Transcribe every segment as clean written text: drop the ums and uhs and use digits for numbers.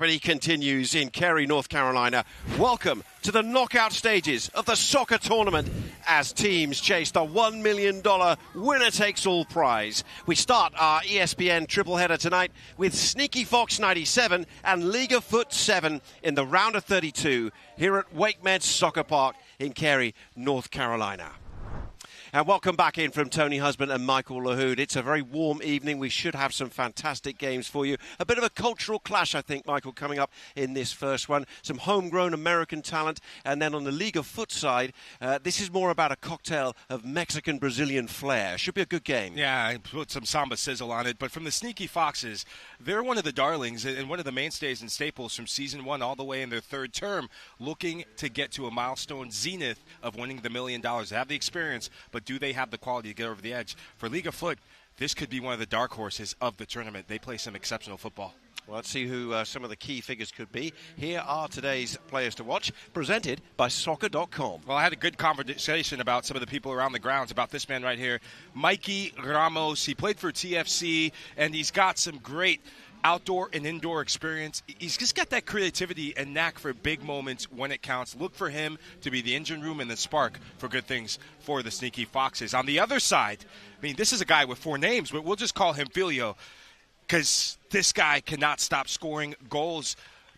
He continues in Cary, North Carolina. Welcome to the knockout stages of the soccer tournament as teams chase the $1 million winner-takes-all prize. We start our ESPN tripleheader tonight with Sneaky Fox 97 and Liga Fut7 in the round of 32 here at Wake Med Soccer Park in Cary, North Carolina. And welcome back in from Tony Husband and Michael Lahoud. It's a very warm evening. We should have some fantastic games for you. A bit of a cultural clash, I think, Michael, coming up in this first one. Some homegrown American talent. And then on the Liga Foot side, this is more about a cocktail of Mexican-Brazilian flair. Should be a good game. Yeah, I put some samba sizzle on it. But from the Sneaky Foxes, they're one of the darlings and one of the mainstays and staples from season one all the way in their third term, looking to get to a milestone zenith of winning the $1 million. They have the experience, but do they have the quality to get over the edge? For Liga Foot, this could be one of the dark horses of the tournament. They play some exceptional football. Well, let's see who some of the key figures could be. Here are today's players to watch, presented by Soccer.com. Well, I had a good conversation about some of the people around the grounds, about this man right here, Mikey Ramos. He played for TFC, and he's got some great outdoor and indoor experience. He's just got that creativity and knack for big moments when it counts. Look for him to be the engine room and the spark for good things for the Sneaky Foxes. On the other side, I mean, this is a guy with 4 names, but we'll just call him Filio, because this guy cannot stop scoring goals.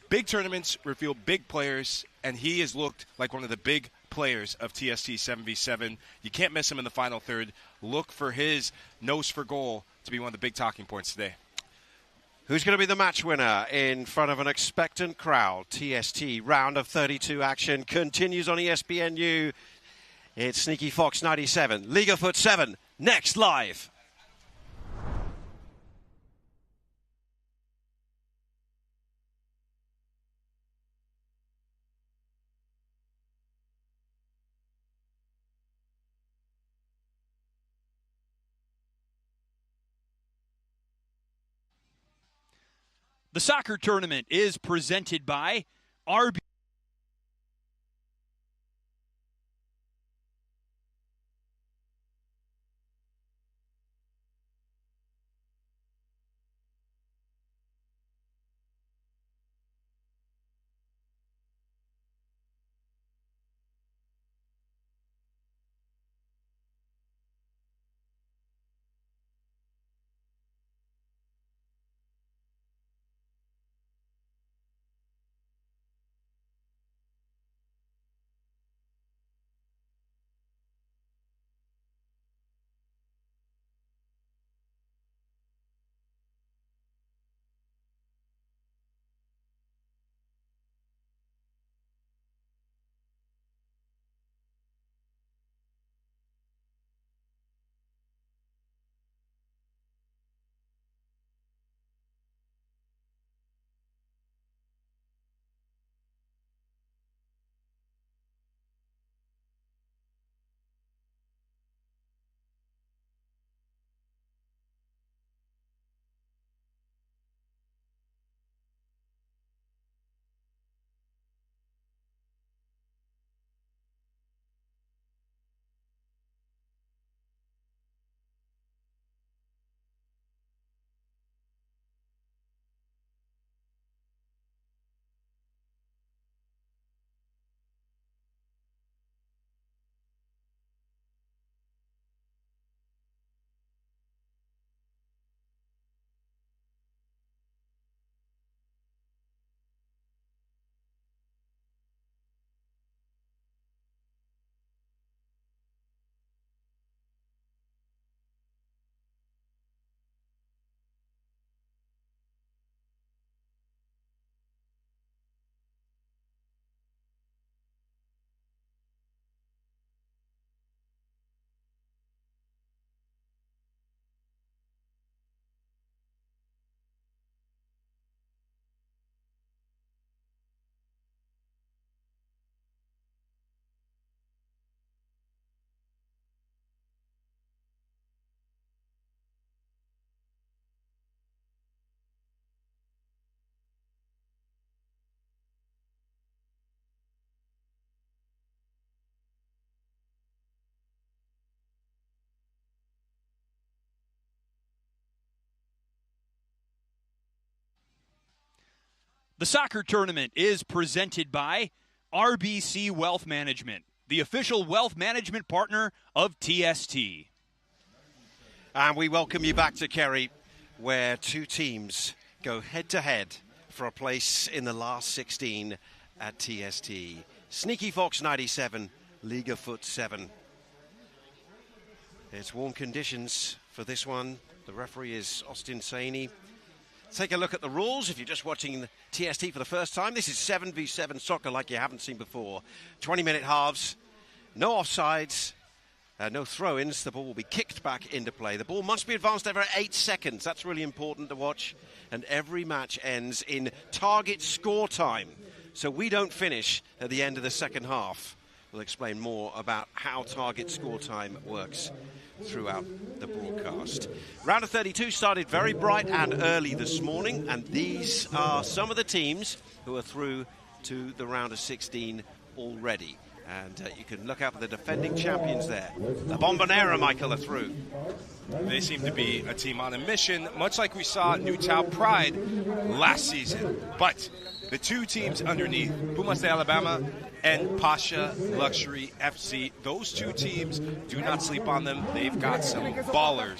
Big tournaments reveal big players, and he has looked like one of the big players of TST 7v7. You can't miss him in the final third. Look for his nose for goal to be one of the big talking points today. Who's going to be the match winner in front of an expectant crowd? TST round of 32 action continues on ESPNU. It's Sneaky Fox 97, Liga Fut7, next live. The soccer tournament is presented by RB. The soccer tournament is presented by RBC Wealth Management, the official wealth management partner of TST. And we welcome you back to Kerry, where two teams go head-to-head for a place in the last 16 at TST. Sneaky Fox 97, Liga Fut7. It's warm conditions for this one. The referee is Austin Saini. Take a look at the rules. If you're just watching TST for the first time, this is 7v7 soccer like you haven't seen before. 20-minute halves, no offsides, no throw-ins. The ball will be kicked back into play. The ball must be advanced every 8 seconds. That's really important to watch. And every match ends in target score time. So we don't finish at the end of the second half. We'll explain more about how target score time works throughout the broadcast. Round of 32 started very bright and early this morning, and these are some of the teams who are through to the round of 16 already. And you can look out for the defending champions there. The Bombonera, Michael, are through. They seem to be a team on a mission, much like we saw Newtown Pride last season. But the two teams underneath, Pumas de Alabama and Pasha Luxury FC, those two teams, do not sleep on them. They've got some ballers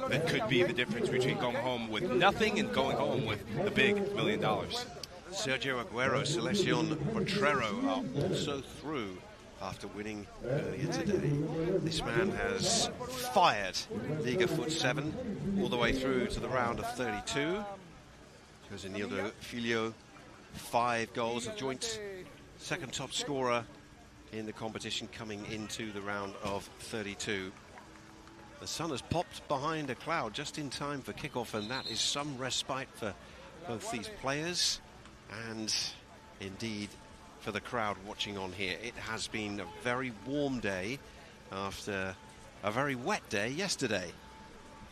that could be the difference between going home with nothing and going home with the big $1 million. Sergio Aguero, Selección Potrero are also through after winning earlier today. This man has fired Liga Fut7 all the way through to the round of 32. Josenildo Filho, 5 goals, a joint second top scorer in the competition coming into the round of 32. The sun has popped behind a cloud just in time for kickoff, and that is some respite for both these players and indeed for the crowd watching on here. It has been a very warm day after a very wet day yesterday,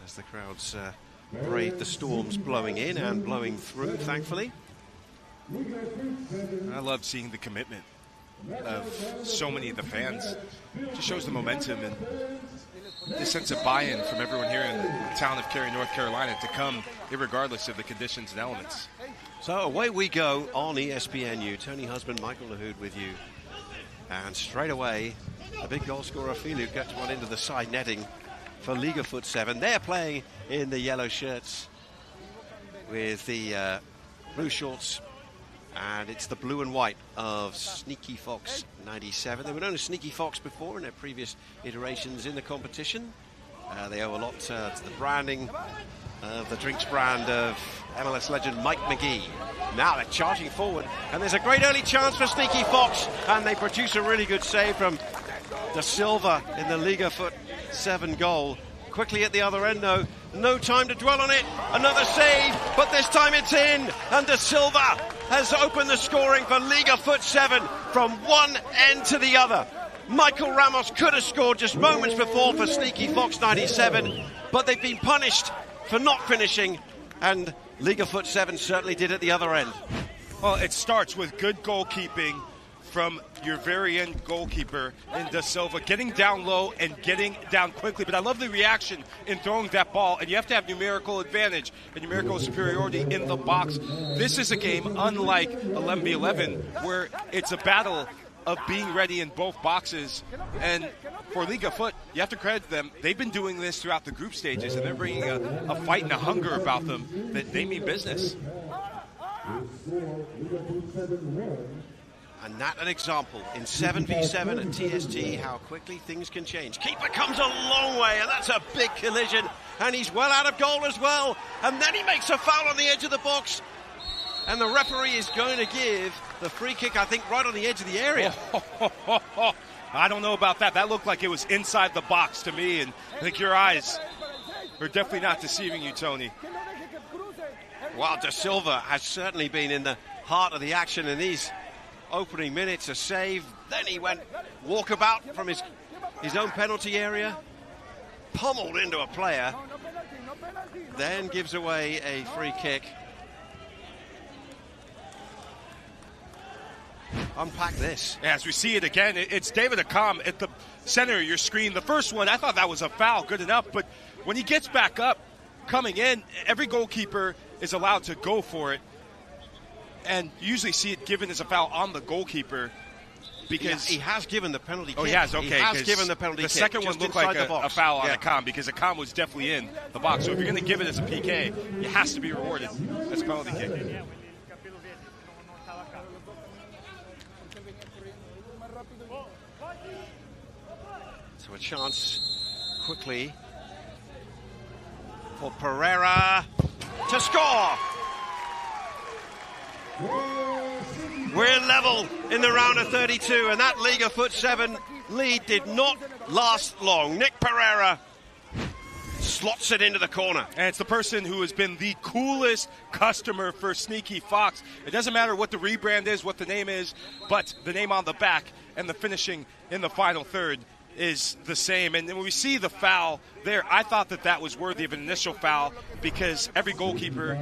as the crowds braved the storms blowing in and blowing through, thankfully. I love seeing the commitment of so many of the fans. It just shows the momentum and the sense of buy-in from everyone here in the town of Cary, North Carolina, to come regardless of the conditions and elements. So away we go on ESPNU. Tony Husband, Michael Lahoud with you. And straight away, a big goal scorer, Filho, gets one into the side netting for Liga Fut7. They're playing in the yellow shirts with the blue shorts. And it's the blue and white of Sneaky Fox 97. They were known as Sneaky Fox before in their previous iterations in the competition. They owe a lot to the branding of the drinks brand of MLS legend Mike McGee. Now they're charging forward, and there's a great early chance for Sneaky Fox, and they produce a really good save from Da Silva in the Liga Fut7 goal. Quickly at the other end, though, no time to dwell on it. Another save, but this time it's in, and Da Silva has opened the scoring for Liga Fut7 from one end to the other. Michael Ramos could have scored just moments before for Sneaky Fox 97, but they've been punished for not finishing, and Liga Fut7 certainly did at the other end. Well, it starts with good goalkeeping from your very end goalkeeper in Da Silva, getting down low and getting down quickly. But I love the reaction in throwing that ball, and you have to have numerical advantage and numerical superiority in the box. This is a game unlike 11v11, where it's a battle of being ready in both boxes. And for Liga Fut, you have to credit them. They've been doing this throughout the group stages, and they're bringing a fight and a hunger about them that they mean business. And that an example in 7v7 at TST, how quickly things can change. Keeper comes a long way, and that's a big collision, and he's well out of goal as well. And then he makes a foul on the edge of the box, and the referee is going to give the free kick, I think, right on the edge of the area. I don't know about that. That looked like it was inside the box to me, and I think your eyes are definitely not deceiving you, Tony. Well, Da Silva has certainly been in the heart of the action in these opening minutes. A save, then he went walkabout from his own penalty area, pummeled into a player, then gives away a free kick. Unpack this. As we see it again, it's David Akam at the center of your screen. The first one, I thought that was a foul, good enough, but when he gets back up, coming in, every goalkeeper is allowed to go for it. And you usually see it given as a foul on the goalkeeper because he has given the penalty kick. Oh, he has, okay. He has given the penalty kick. The second one looked like a foul on Akam because Akam was definitely in the box. So if you're going to give it as a PK, it has to be rewarded as a penalty kick. So a chance quickly for Pereira to score. We're level in the round of 32, and that Liga Fut7 lead did not last long. Nick Pereira slots it into the corner. And it's the person who has been the coolest customer for Sneaky Fox. It doesn't matter what the rebrand is, what the name is, but the name on the back and the finishing in the final third is the same. And when we see the foul there, I thought that that was worthy of an initial foul because every goalkeeper,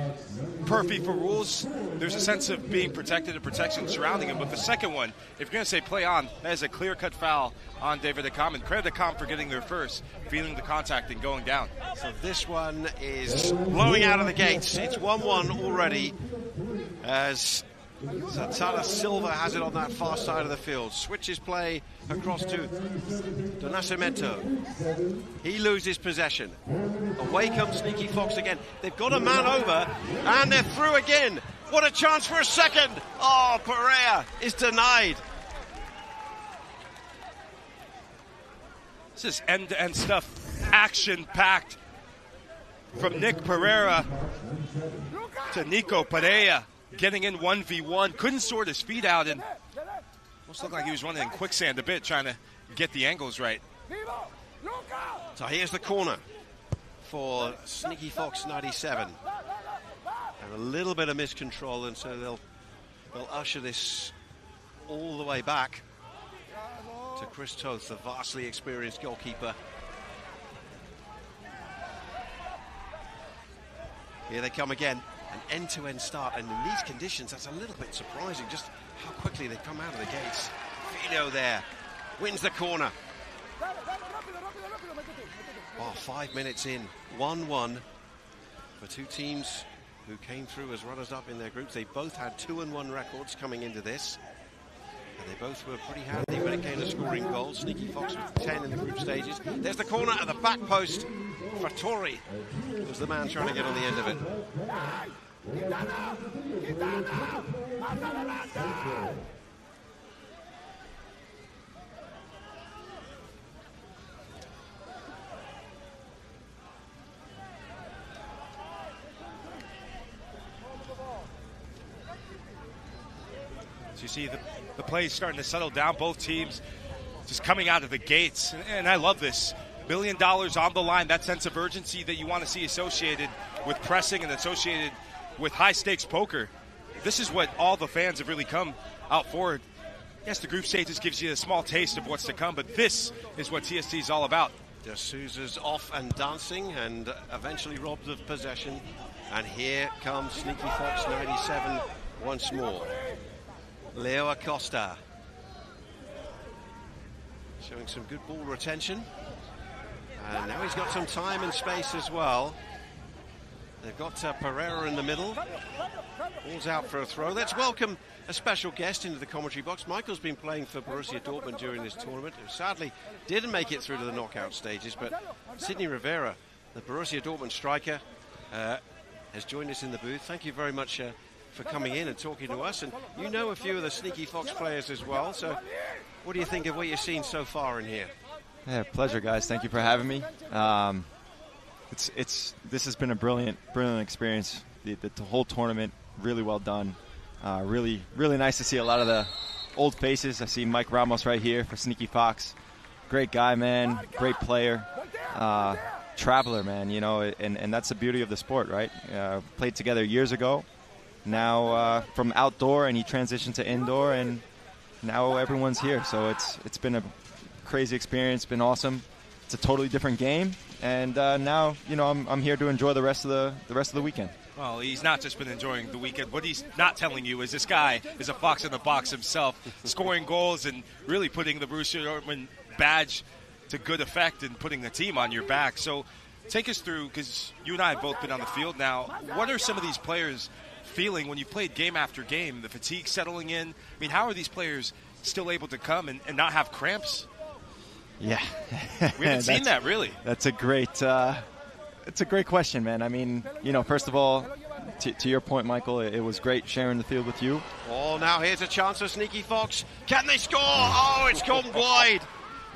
per FIFA rules, there's a sense of being protected and protection surrounding him. But the second one, if you're going to say play on, that is a clear-cut foul on David Akam. And credit Akam for getting there first, feeling the contact and going down. So this one is blowing out of the gates. It's 1-1 already as Zatala Silva has it on that far side of the field. Switches play across to Donacimento. He loses possession. Away comes Sneaky Fox again. They've got a man over, and they're through again. What a chance for a second. Oh, Pereira is denied. This is end-to-end stuff, action-packed. From Nick Pereira to Nico Pereira. Getting in 1v1, couldn't sort his feet out, and almost looked like he was running in quicksand a bit, trying to get the angles right. So here's the corner for Sneaky Fox 97. And a little bit of miscontrol, and so they'll usher this all the way back to Chris Toth, the vastly experienced goalkeeper. Here they come again. An end-to-end start, and in these conditions, that's a little bit surprising, just how quickly they come out of the gates. Fido there, wins the corner. Oh, 5 minutes in, 1-1 for two teams who came through as runners-up in their groups. They both had 2-1 records coming into this, and they both were pretty handy when it came to scoring goals. Sneaky Fox with 10 in the group stages. There's the corner at the back post. Fattori was the man trying to get on the end of it. So you see the play starting to settle down. Both teams just coming out of the gates. And I love this. $1 million on the line, that sense of urgency that you want to see associated with pressing and associated with high-stakes poker. This is what all the fans have really come out for. Yes, the group stages gives you a small taste of what's to come, but this is what TST is all about. De Souza's off and dancing and eventually robbed of possession. And here comes Sneaky Fox 97 once more. Leo Acosta showing some good ball retention. And now he's got some time and space as well. They've got Pereira in the middle. Ball's out for a throw. Let's welcome a special guest into the commentary box. Michael's been playing for Borussia Dortmund during this tournament, who sadly didn't make it through to the knockout stages, but Sidney Rivera, the Borussia Dortmund striker, has joined us in the booth. Thank you very much for coming in and talking to us. And you know a few of the Sneaky Fox players as well, so what do you think of what you've seen so far in here? Yeah, pleasure, guys. Thank you for having me. This has been a brilliant experience. The whole tournament, really well done. Really nice to see a lot of the old faces. I see Mike Ramos right here for Sneaky Fox. Great guy, man. Great player. Traveler, man. You know, and that's the beauty of the sport, right? Played together years ago. Now from outdoor, and he transitioned to indoor, and now everyone's here. So it's been a crazy experience. Been awesome. It's a totally different game, and now I'm here to enjoy the rest of the weekend. Well, he's not just been enjoying the weekend. What he's not telling you is this guy is a fox in the box himself, scoring goals and really putting the Borussia Dortmund badge to good effect and putting the team on your back. So take us through, because you and I have both been on the field now. What are some of these players feeling when you played game after game, the fatigue settling in? I mean, how are these players still able to come and not have cramps? Yeah. We haven't seen that, really. That's a great it's a great question, man. I mean, first of all, to your point, Michael, it was great sharing the field with you. Oh, now here's a chance for Sneaky Fox. Can they score? Oh, it's gone wide.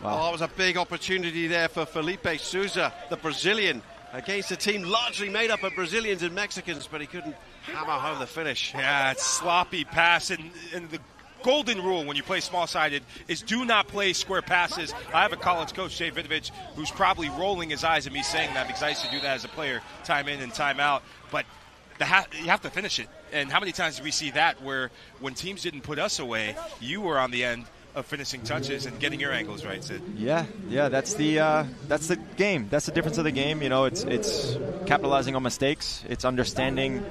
Wow. Oh, it was a big opportunity there for Felipe Souza, the Brazilian, against a team largely made up of Brazilians and Mexicans, but he couldn't hammer home the finish. Yeah, it's sloppy pass, and the golden rule when you play small-sided is do not play square passes. I have a college coach, Jay Vinovich, who's probably rolling his eyes at me saying that because I used to do that as a player, time in and time out. But you have to finish it. And how many times did we see that where when teams didn't put us away, you were on the end of finishing touches and getting your angles right, Sid? Yeah, that's the game. That's the difference of the game. It's capitalizing on mistakes. It's understanding,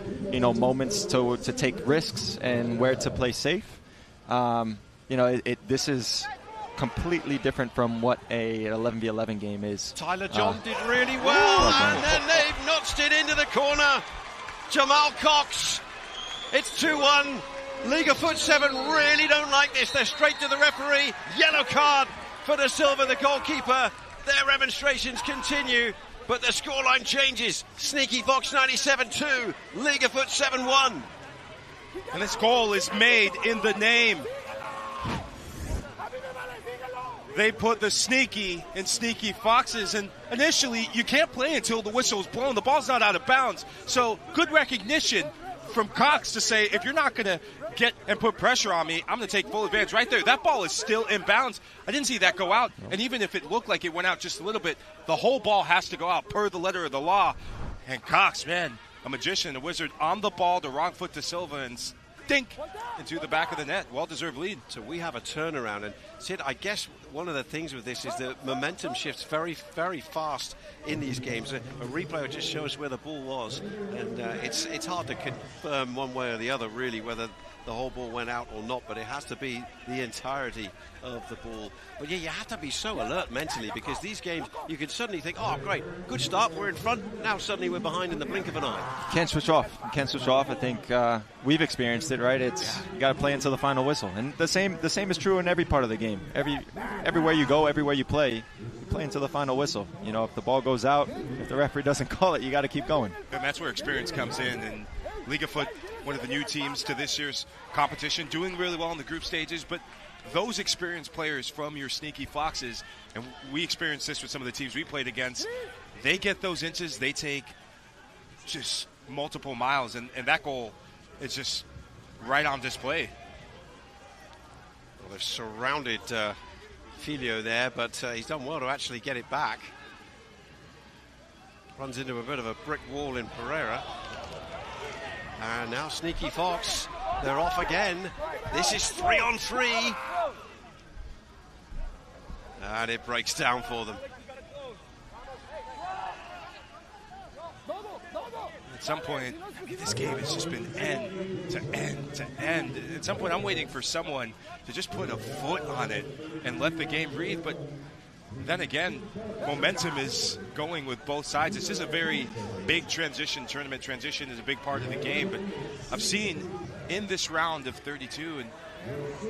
moments to take risks and where to play safe. This is completely different from what an 11v11 game is. Tyler John did really well, and then they've notched it into the corner. Jamal Cox. It's 2-1. Liga Fut7 really don't like this. They're straight to the referee. Yellow card for Da Silva, the goalkeeper. Their remonstrations continue, but the scoreline changes. Sneaky Fox 97-2, Liga Fut7 1. And this goal is made in the name. They put the Sneaky in Sneaky Foxes, and initially you can't play until the whistle is blown. The ball's not out of bounds. So good recognition from Cox to say, if you're not going to get and put pressure on me, I'm going to take full advantage right there. That ball is still in bounds. I didn't see that go out. And even if it looked like it went out just a little bit, the whole ball has to go out per the letter of the law. And Cox, man, a magician, a wizard, on the ball, the wrong foot to Silva, and dink into the back of the net. Well-deserved lead. So we have a turnaround. And Sid, I guess one of the things with this is the momentum shifts very, very fast in these games. A replay will just show us where the ball was. And it's hard to confirm one way or the other, really, whether the whole ball went out or not, but it has to be the entirety of the ball. But yeah, you have to be so alert mentally, because these games, you can suddenly think, oh, great, good start, we're in front. Now suddenly we're behind in the blink of an eye. You can't switch off. I think we've experienced it, right? You got to play until the final whistle. And the same is true in every part of the game. Everywhere you go, everywhere you play until the final whistle. If the ball goes out, if the referee doesn't call it, you got to keep going. And that's where experience comes in. And Liga Foot, one of the new teams to this year's competition, doing really well in the group stages, but those experienced players from your Sneaky Foxes, and we experienced this with some of the teams we played against, they get those inches, they take just multiple miles, and that goal is just right on display. Well, they've surrounded Filio there, but he's done well to actually get it back. Runs into a bit of a brick wall in Pereira. And now Sneaky Fox, they're off again. This is 3-on-3. And it breaks down for them. At some point, this game has just been end to end to end. At some point, I'm waiting for someone to just put a foot on it and let the game breathe. But then again, momentum is going with both sides. This is a very big transition. Tournament transition is a big part of the game. But I've seen in this round of 32 and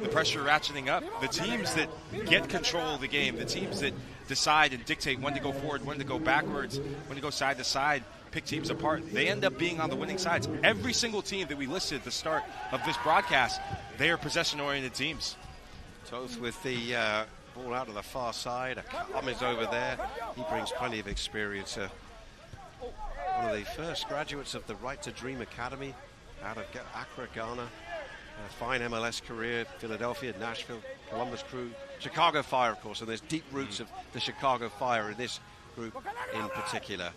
the pressure ratcheting up, the teams that get control of the game, the teams that decide and dictate when to go forward, when to go backwards, when to go side to side, pick teams apart, they end up being on the winning sides. Every single team that we listed at the start of this broadcast, they are possession-oriented teams. Toth with the ball out to the far side. Akam is over there. He brings plenty of experience. One of the first graduates of the Right to Dream Academy out of Accra, Ghana. A fine MLS career, Philadelphia, Nashville, Columbus Crew, Chicago Fire, of course, and there's deep roots of the Chicago Fire in this group in particular.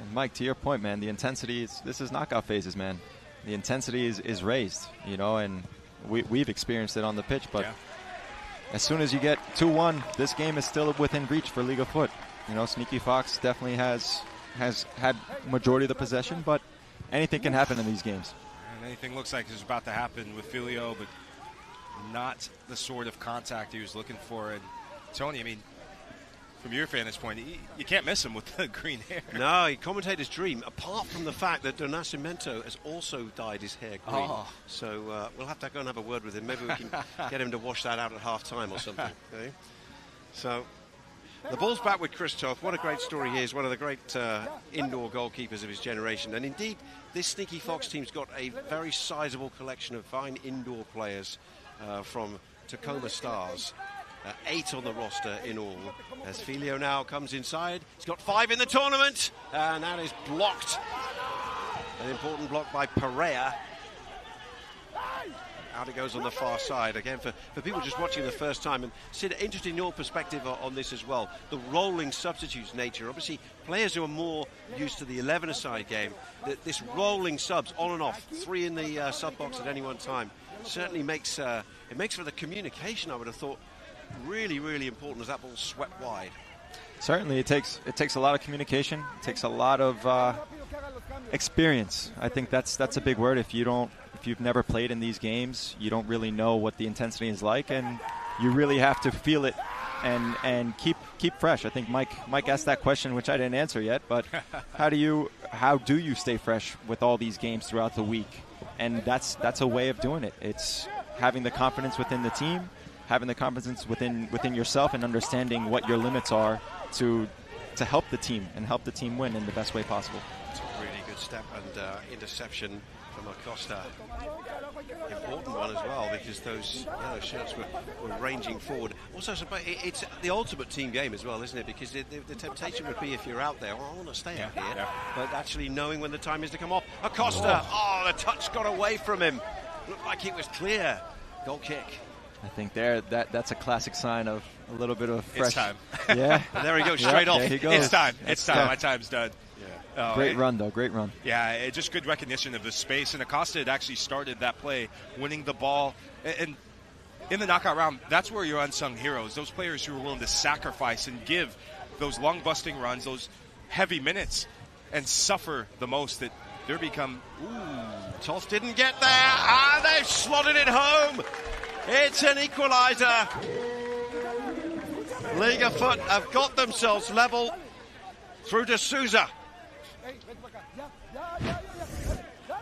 And Mike, to your point, man, the intensity this is knockout phases, man. The intensity is raised, and we've experienced it on the pitch, but as soon as you get 2-1, this game is still within reach for Liga Foot. Sneaky Fox definitely has had majority of the possession, but anything can happen in these games. And anything looks like it's about to happen with Filio, but not the sort of contact he was looking for. And Tony, I mean, from your vantage point, you can't miss him with the green hair. No, commentator's dream, apart from the fact that Don Nascimento has also dyed his hair green. Oh. So we'll have to go and have a word with him. Maybe we can get him to wash that out at half-time or something. Okay? So the ball's back with Christoph. What a great story he is. One of the great indoor goalkeepers of his generation. And indeed, this Sneaky Fox team's got a very sizable collection of fine indoor players from Tacoma Stars. 8 on the roster in all. As Filio now comes inside, he's got 5 in the tournament, and that is blocked. An important block by Perea. Out it goes on the far side. Again, for people just watching the first time, and Sid, interested in your perspective on this as well, the rolling substitutes nature. Obviously, players who are more used to the 11-a-side game, this rolling subs on and off, 3 in the sub box at any one time, certainly makes it makes for the communication, I would have thought, really, really important as that ball's swept wide. Certainly, it takes a lot of communication. It takes a lot of experience. I think that's a big word. If you've never played in these games, you don't really know what the intensity is like, and you really have to feel it and keep fresh. I think Mike asked that question, which I didn't answer yet. But how do you stay fresh with all these games throughout the week? And that's a way of doing it. It's having the confidence within the team, having the confidence within yourself, and understanding what your limits are to help the team and help the team win in the best way possible. It's a really good step and interception from Acosta. Important one as well, because those yellow shirts were ranging forward. Also, it's the ultimate team game as well, isn't it? Because the temptation would be, if you're out there, I want to stay out here. Yeah. But actually knowing when the time is to come off. Acosta, the touch got away from him. Looked like it was clear. Goal kick. I think that's a classic sign of a little bit of fresh. It's time. Yeah. There he goes, straight off. There he goes. It's time. It's time. My time's done. Yeah. Great run, though. Great run. Yeah, just good recognition of the space. And Acosta had actually started that play, winning the ball. And in the knockout round, that's where your unsung heroes, those players who are willing to sacrifice and give those long-busting runs, those heavy minutes, and suffer the most, that they become... Toss didn't get there, and they've slotted it home. It's an equaliser. Liga Fut have got themselves level through de Souza.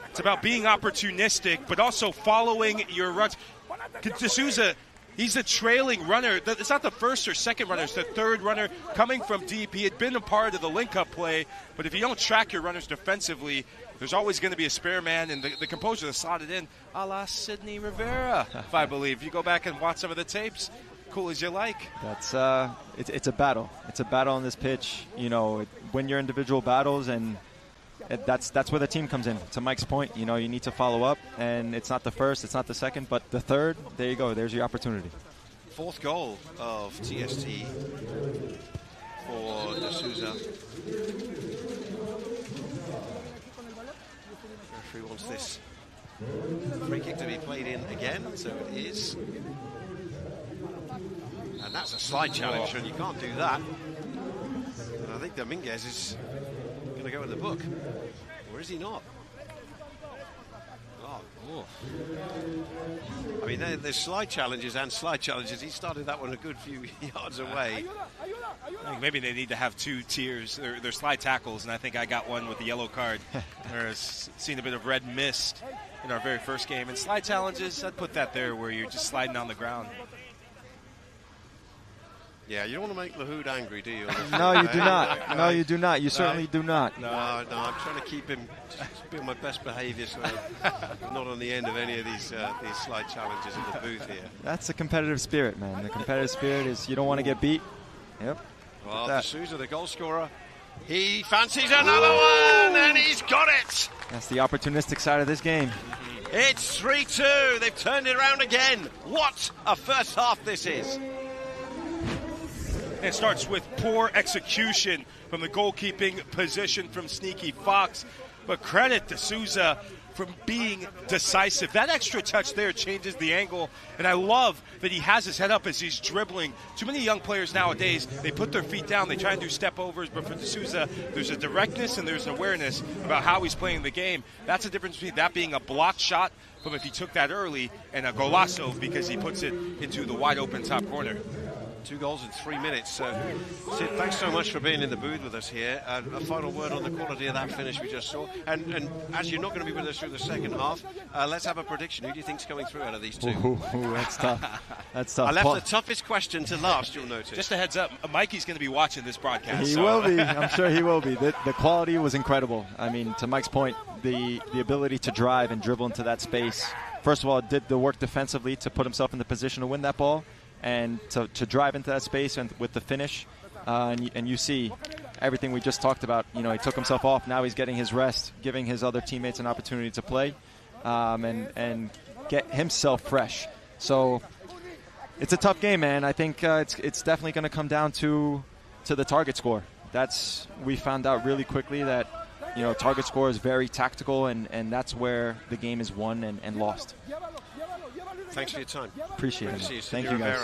It's about being opportunistic, but also following your runs. De Souza, he's a trailing runner. It's not the first or second runner, it's the third runner coming from deep. He had been a part of the link-up play, but if you don't track your runners defensively, there's always going to be a spare man, and the composer has slotted in a la Sidney Rivera, if I believe. You go back and watch some of the tapes, cool as you like. That's it's a battle. It's a battle on this pitch. You know, win your individual battles, and that's where the team comes in. To Mike's point, you know, you need to follow up, and it's not the first, it's not the second, but the third. There you go. There's your opportunity. 4th goal of TST for de Souza. Referee wants this free kick to be played in again, so it is. And that's a slide challenge, and you can't do that. And I think Dominguez is going to go in the book. Or is he not? Oh. I mean, there's slide challenges and slide challenges. He started that one a good few yards away. I think maybe they need to have 2 tiers. They're slide tackles, and I think I got one with the yellow card. There's seen a bit of red mist in our very first game. And slide challenges, I'd put that there where you're just sliding on the ground. Yeah, you don't want to make Lahoud angry, do you? No, you do not. No, you do not. You certainly do not. No, I'm trying to keep him, just be on my best behaviour, so I'm not on the end of any of these slide challenges in the booth here. That's the competitive spirit, man. The competitive spirit is you don't want to get beat. Yep. Well, de Souza, the goal scorer, he fancies another one, and he's got it. That's the opportunistic side of this game. It's 3-2. They've turned it around again. What a first half this is. It starts with poor execution from the goalkeeping position from Sneaky Fox. But credit to Souza for being decisive. That extra touch there changes the angle. And I love that he has his head up as he's dribbling. Too many young players nowadays, they put their feet down, they try and do step overs. But for de Souza, there's a directness and there's an awareness about how he's playing the game. That's the difference between that being a blocked shot from if he took that early, and a golazo because he puts it into the wide open top corner. 2 goals in 3 minutes. So, Sid, thanks so much for being in the booth with us here. A final word on the quality of that finish we just saw. And as you're not going to be with us through the second half, let's have a prediction. Who do you think's coming through out of these two? Ooh, that's tough. That's tough. I left the toughest question to last, you'll notice. Just a heads up, Mikey's going to be watching this broadcast. He will be. I'm sure he will be. The quality was incredible. I mean, to Mike's point, the ability to drive and dribble into that space. First of all, did the work defensively to put himself in the position to win that ball, and to drive into that space and with the finish. And you see everything we just talked about. You know, he took himself off. Now he's getting his rest, giving his other teammates an opportunity to play and get himself fresh. So it's a tough game, man. I think it's definitely going to come down to the target score. We found out really quickly that, you know, target score is very tactical, and that's where the game is won and lost. Thanks for your time. Appreciate it. See you. Thank you, guys.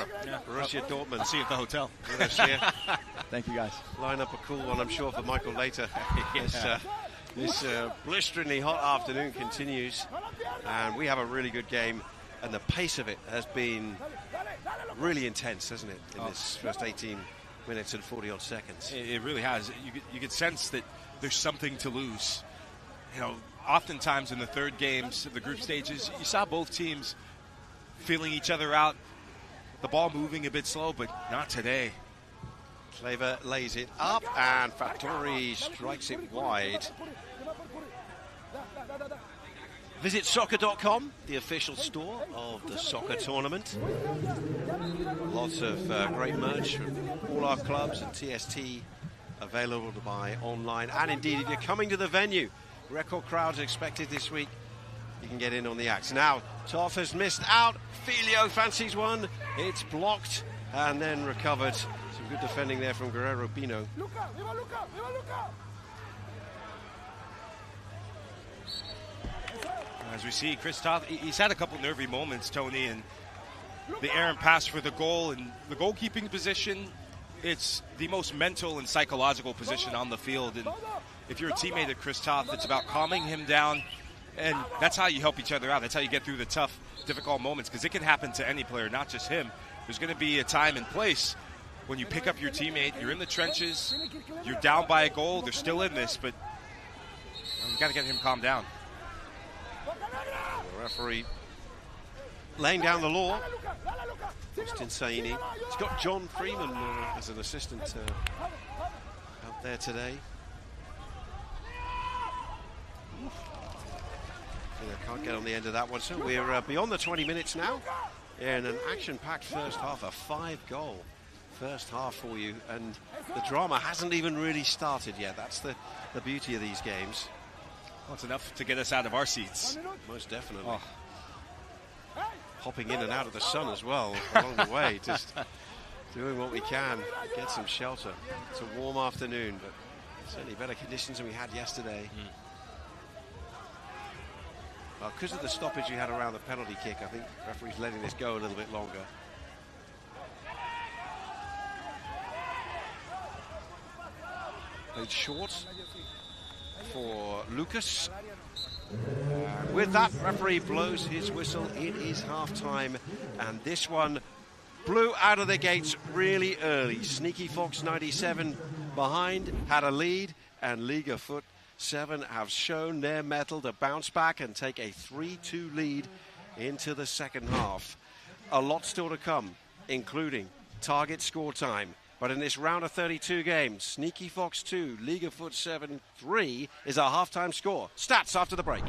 Borussia Dortmund. See you at the hotel. With us here. Thank you, guys. Line up a cool one, I'm sure, for Michael later. This blisteringly hot afternoon continues, and we have a really good game, and the pace of it has been really intense, hasn't it, in this first 18 minutes and 40-odd seconds. It really has. You could sense that there's something to lose. You know, oftentimes in the third games of the group stages, you saw both teams feeling each other out, the ball moving a bit slow, but not today. Claver lays it up, and Fattori strikes it wide. Visit soccer.com, the official store of the soccer tournament. Lots of great merch from all our clubs and TST available to buy online. And indeed, if you're coming to the venue, record crowds expected this week, you can get in on the axe. Now, Toff has missed out. Filio fancies one. It's blocked and then recovered. Some good defending there from Guerrero Bino. As we see, Christoph, he's had a couple nervy moments, Tony, and the errant pass for the goal and the goalkeeping position, it's the most mental and psychological position on the field. And if you're a teammate of Christoph, it's about calming him down, and that's how you help each other out. That's how you get through the tough, difficult moments, because it can happen to any player, not just him. There's going to be a time and place when you pick up your teammate, you're in the trenches, you're down by a goal, they're still in this, but you got to get him calmed down. The referee laying down the law. Austin Saini. He's got John Freeman as an assistant out there today. I can't get on the end of that one. So we're beyond the 20 minutes now in an action-packed first half, a 5-goal first half for you, and the drama hasn't even really started yet. That's the beauty of these games. Well, it's enough to get us out of our seats. Most definitely. Oh. Hopping in and out of the sun as well along the way, just doing what we can, get some shelter. It's a warm afternoon, but certainly better conditions than we had yesterday. Well, because of the stoppage you had around the penalty kick, I think the referee's letting this go a little bit longer. Played short for Lucas. With that, referee blows his whistle. It is half-time, and this one blew out of the gates really early. Sneaky Fox 97 behind, had a lead, and Liga Fut7 have shown their mettle to bounce back and take a 3-2 lead into the second half. A lot still to come, including target score time. But in this round of 32 games, Sneaky Fox 2, Liga Fut7 3 is our halftime score. Stats after the break.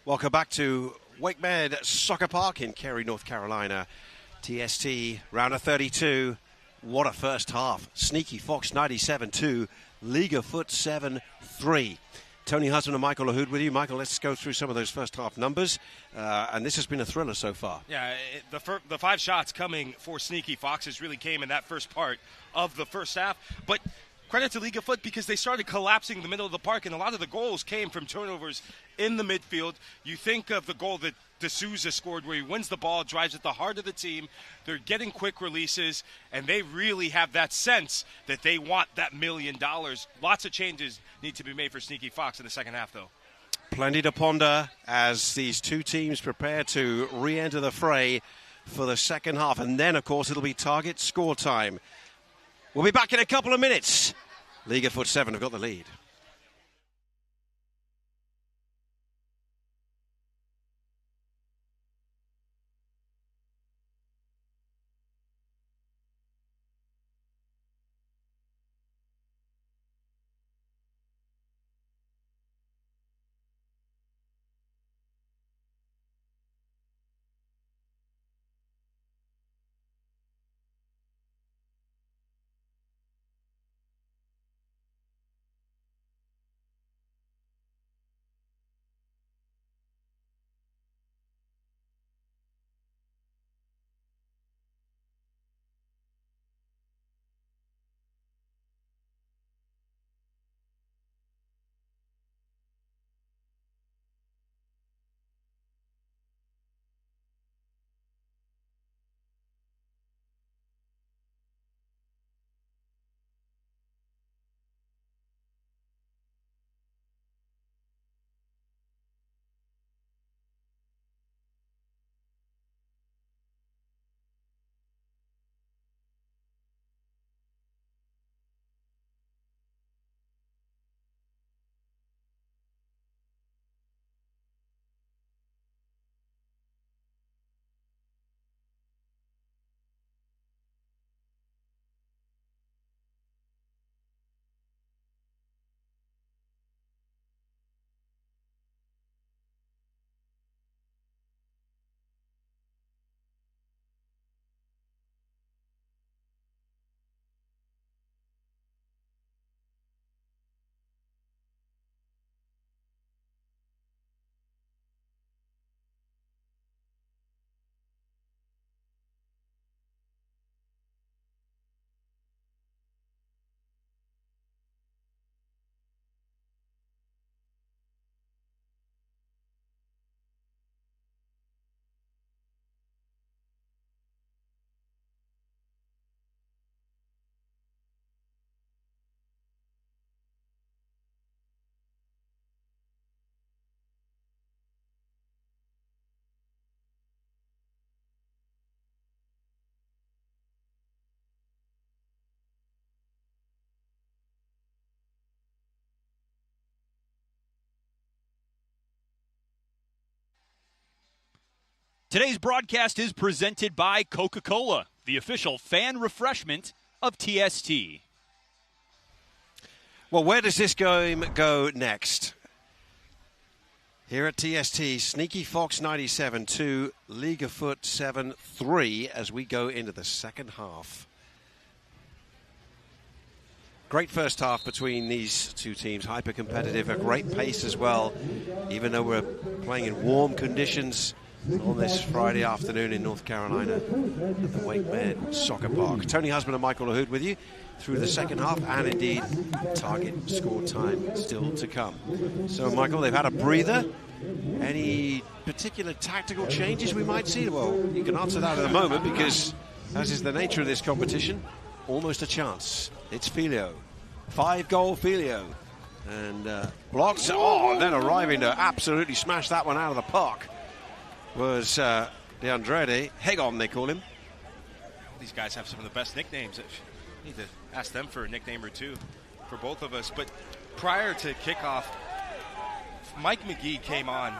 Welcome back to Wake Med Soccer Park in Cary, North Carolina. TST, round of 32. What a first half. Sneaky Fox 97-2, Liga Fut7 3. Tony Husband and Michael Lahoud with you. Michael, let's go through some of those first half numbers. And this has been a thriller so far. Yeah, the 5 shots coming for Sneaky Foxes really came in that first part of the first half. But credit to Liga Foot because they started collapsing the middle of the park, and a lot of the goals came from turnovers in the midfield. You think of the goal that D'Souza scored where he wins the ball, drives at the heart of the team. They're getting quick releases, and they really have that sense that they want that $1 million. Lots of changes need to be made for Sneaky Fox in the second half, though. Plenty to ponder as these two teams prepare to re-enter the fray for the second half. And then, of course, it'll be target score time. We'll be back in a couple of minutes. Liga Fut7 have got the lead. Today's broadcast is presented by Coca-Cola, the official fan refreshment of TST. Well, where does this game go next? Here at TST, Sneaky Fox 97-2, Liga Fut7 3 as we go into the second half. Great first half between these two teams, hyper competitive, a great pace as well, even though we're playing in warm conditions on this Friday afternoon in North Carolina at the Wake Med Soccer Park. Tony Husband and Michael Lahoud with you through the second half, and indeed target score time still to come. So, Michael, they've had a breather. Any particular tactical changes we might see? Well, you can answer that in a moment because, as is the nature of this competition, almost a chance. It's Filio. 5-goal Filio. And blocks. Oh, and then arriving to absolutely smash that one out of the park was De Andrade. Hegon, they call him. These guys have some of the best nicknames. Need to ask them for a nickname or two for both of us. But prior to kickoff, Mike McGee came on.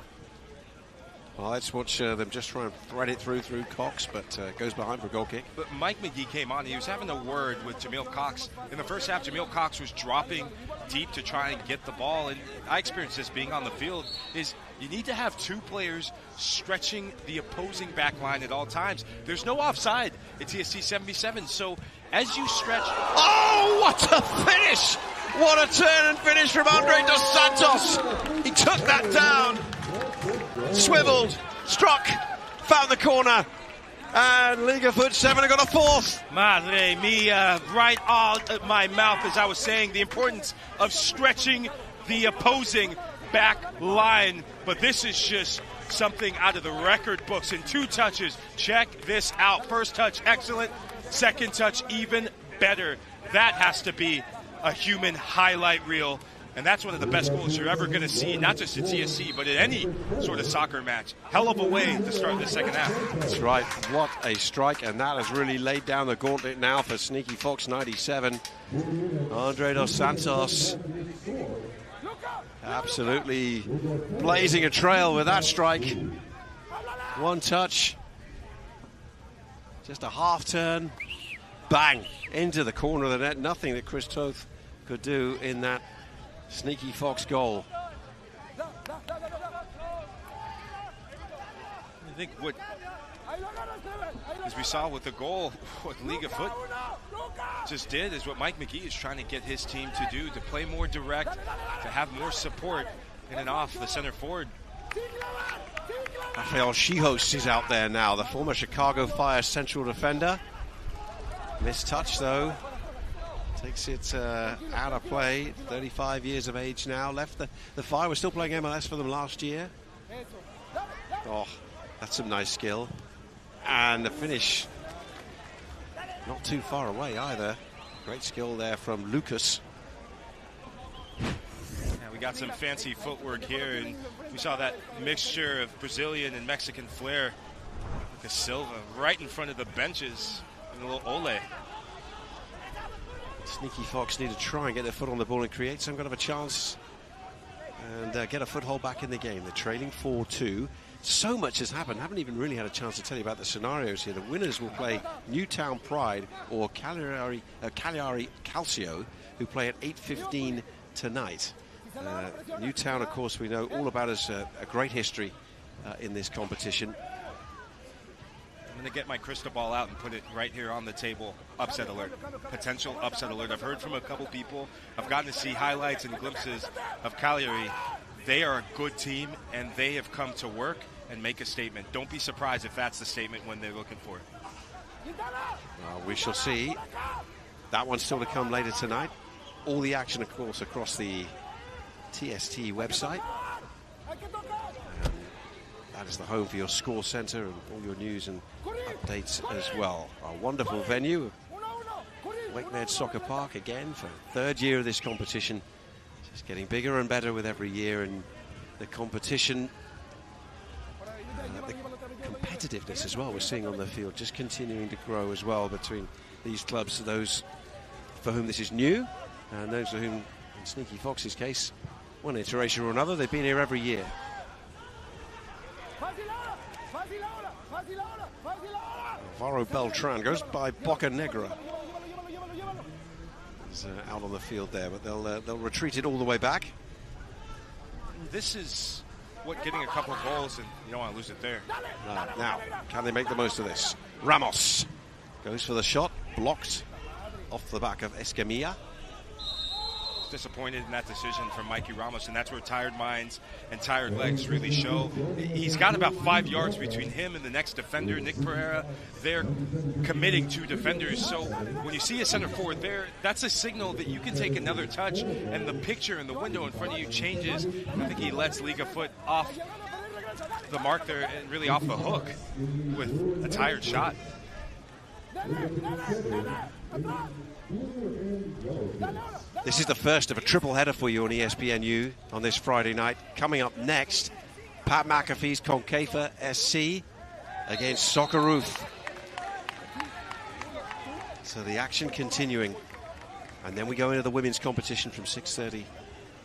Well, let's watch them just try and thread it through Cox, but goes behind for a goal kick. But Mike McGee came on. He was having a word with Jamil Cox. In the first half, Jamil Cox was dropping deep to try and get the ball. And I experienced this being on the field, is you need to have two players stretching the opposing back line at all times. There's no offside at TST 77, so as you stretch... Oh, what a finish! What a turn and finish from Andre Dos Santos. He took that down, swiveled, struck, found the corner, and Liga Fut7 have got a fourth. Madre mia, right out of my mouth as I was saying the importance of stretching the opposing back line. But this is just something out of the record books in 2 touches. Check this out. First touch, excellent. Second touch, even better. That has to be a human highlight reel. And that's one of the best goals you're ever going to see, not just at TSC, but at any sort of soccer match. Hell of a way to start the second half. That's right. What a strike. And that has really laid down the gauntlet now for Sneaky Fox 97. Andre Dos Santos absolutely blazing a trail with that strike. One touch. Just a half turn. Bang. Into the corner of the net. Nothing that Chris Toth could do in that Sneaky Fox goal. I think what, as we saw with the goal, what Liga Fut just did is what Mike McGee is trying to get his team to do, to play more direct, to have more support in and off the center forward. Rafael Shihos is out there now, the former Chicago Fire central defender. Missed touch though. Takes it out of play. 35 years of age now. Left the Fire. Was still playing MLS for them last year. Oh, that's some nice skill. And the finish, not too far away either. Great skill there from Lucas. Yeah, we got some fancy footwork here, and we saw that mixture of Brazilian and Mexican flair. Lucas Silva right in front of the benches. A little ole. Sneaky Fox need to try and get their foot on the ball and create some kind of a chance and get a foothold back in the game. They're trailing 4-2. So much has happened. Haven't even really had a chance to tell you about the scenarios here. The winners will play Newtown Pride or Cagliari Calcio, who play at 8:15 tonight. Newtown, of course, we know all about as a great history in this competition. I'm going to get my crystal ball out and put it right here on the table. Upset alert. Potential upset alert. I've heard from a couple people. I've gotten to see highlights and glimpses of Cagliari. They are a good team, and they have come to work and make a statement. Don't be surprised if that's the statement when they're looking for it. We shall see. That one's still to come later tonight. All the action, of course, across the TST website. That is the home for your score center and all your news and updates as well. A wonderful venue, Wakemed Soccer Park again for third year of this competition. It's getting bigger and better with every year, and the competition, the competitiveness as well we're seeing on the field just continuing to grow as well between these clubs, those for whom this is new and those for whom, in Sneaky Fox's case, one iteration or another, they've been here every year. Alvaro Beltran goes by Boca Negra. He's out on the field there, but they'll retreat it all the way back. This is what getting a couple of goals, and you don't want to lose it there. Now, can they make the most of this? Ramos goes for the shot, blocked off the back of Escamilla. Disappointed in that decision from Mikey Ramos, and that's where tired minds and tired legs really show. He's got about 5 yards between him and the next defender, Nick Pereira. They're committing 2 defenders, so when you see a center forward there, that's a signal that you can take another touch, and the picture and the window in front of you changes. I think he lets Liga Fut off the mark there and really off the hook with a tired shot. This is the first of a triple header for you on ESPNU on this Friday night. Coming up next, Pat McAfee's Concafa SC against Socceroos. So the action continuing. And then we go into the women's competition from 6:30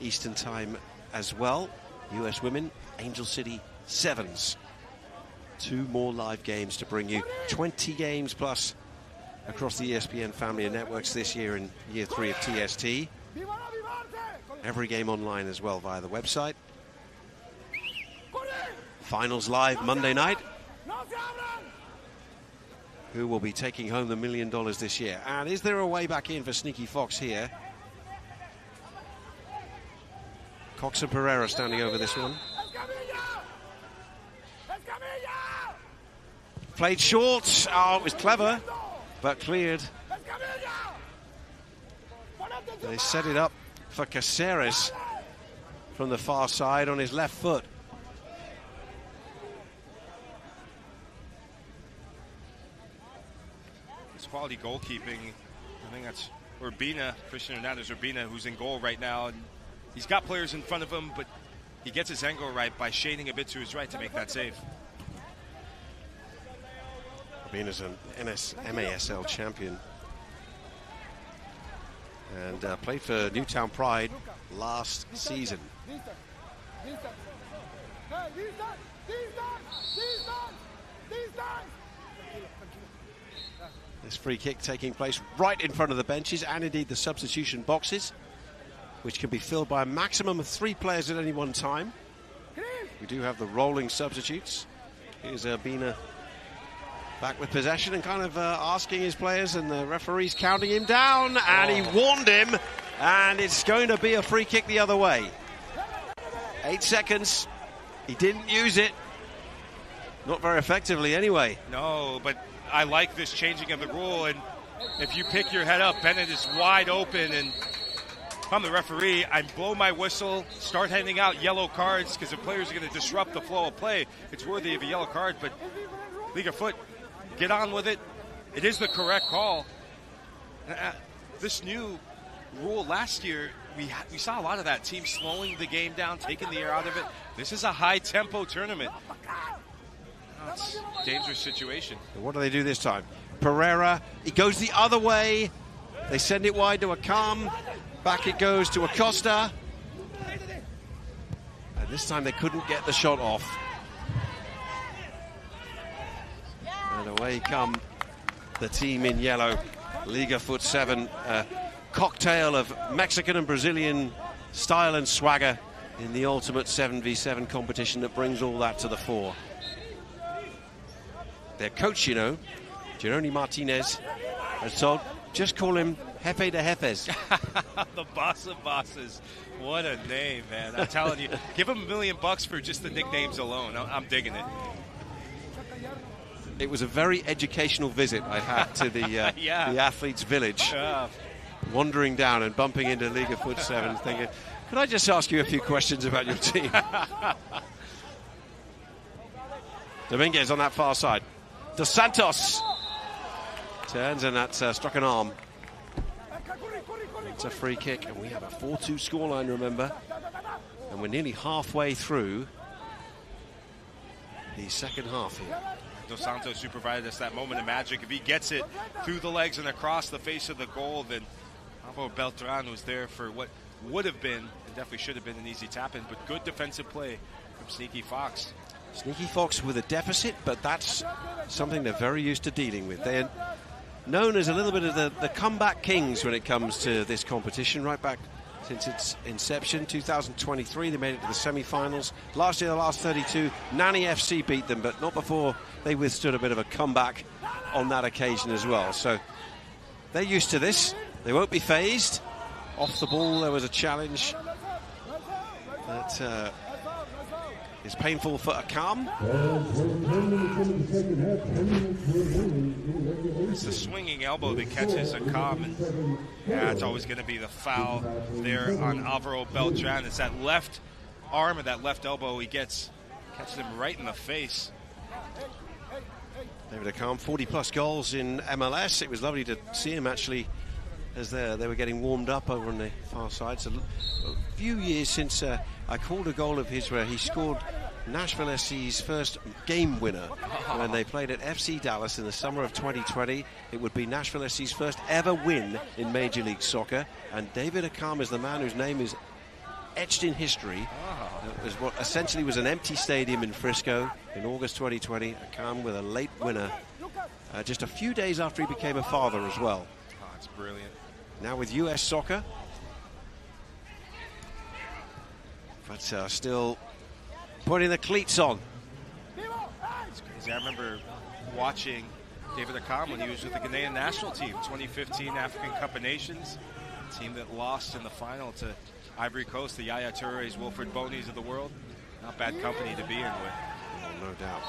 Eastern Time as well. US Women, Angel City Sevens. 2 more live games to bring you 20 games plus across the ESPN family of networks this year in year 3 of TST. Every game online as well via the website. Finals live Monday night. Who will be taking home the $1 million this year? And is there a way back in for Sneaky Fox here? Cox and Pereira standing over this one. Played short. Oh, it was clever, but cleared. They set it up for Caceres from the far side on his left foot. It's quality goalkeeping. I think that's Urbina, Christian Hernandez Urbina, who's in goal right now. And he's got players in front of him, but he gets his angle right by shading a bit to his right to make that save. Urbina's an MASL champion and played for Newtown Pride last season. This free kick taking place right in front of the benches and indeed the substitution boxes, which can be filled by a maximum of 3 players at any one time. We do have the rolling substitutes. Here's Urbina back with possession and kind of asking his players, and the referee's counting him down, and he warned him, and it's going to be a free kick the other way. 8 seconds. He didn't use it. Not very effectively anyway. No, but I like this changing of the rule, and if you pick your head up, Bennett is wide open, and if I'm the referee, I blow my whistle, start handing out yellow cards, because if players are going to disrupt the flow of play, it's worthy of a yellow card. But Liga Fut, get on with it. It is the correct call. This new rule last year, we saw a lot of that, team slowing the game down, taking the air out of it. This is a high-tempo tournament. It's a dangerous situation. What do they do this time? Pereira, he goes the other way. They send it wide to Akam. Back it goes to Acosta. And this time they couldn't get the shot off. And away come the team in yellow. Liga Fut7, a cocktail of Mexican and Brazilian style and swagger in the ultimate 7v7 competition that brings all that to the fore. Their coach, you know, Jeroni Martinez, has told, just call him Jefe de Jefes. The boss of bosses. What a name, man. I'm telling you, give him $1 million for just the nicknames alone. I'm digging it. It was a very educational visit I had to the athletes' village. Wandering down and bumping into Liga Fut7, thinking, could I just ask you a few questions about your team? Dominguez on that far side. Dos Santos turns, and that's struck an arm. It's a free kick, and we have a 4-2 scoreline, remember. And we're nearly halfway through the second half here. Dos Santos, who provided us that moment of magic. If he gets it through the legs and across the face of the goal, then Alvaro Beltran was there for what would have been, and definitely should have been, an easy tap-in, but good defensive play from Sneaky Fox. Sneaky Fox with a deficit, but that's something they're very used to dealing with. They're known as a little bit of the comeback kings when it comes to this competition, right back since its inception. 2023, they made it to the semi-finals. Last year, the last 32, Nani FC beat them, but not before they withstood a bit of a comeback on that occasion as well. So they're used to this. They won't be phased. Off the ball, there was a challenge that is painful for Akam. It's the swinging elbow that catches Akam, and it's always going to be the foul there on Alvaro Beltran. It's that left arm and that left elbow he catches him right in the face. David Akam, 40-plus goals in MLS. It was lovely to see him actually as they were getting warmed up over on the far side. So a few years since I called a goal of his where he scored Nashville SC's first game winner when they played at FC Dallas in the summer of 2020. It would be Nashville SC's first ever win in Major League Soccer, and David Akam is the man whose name is etched in history. It was what essentially was an empty stadium in Frisco in August 2020. Akam with a late winner just a few days after he became a father as well. Oh, that's brilliant. Now with US Soccer, but still putting the cleats on. It's crazy. I remember watching David Akam when he was with the Ghanaian national team, 2015 African Cup of Nations, team that lost in the final to Ivory Coast, the Yaya Touré's, Wilfred Boney's of the world. Not bad company to be in with. Oh, no doubt.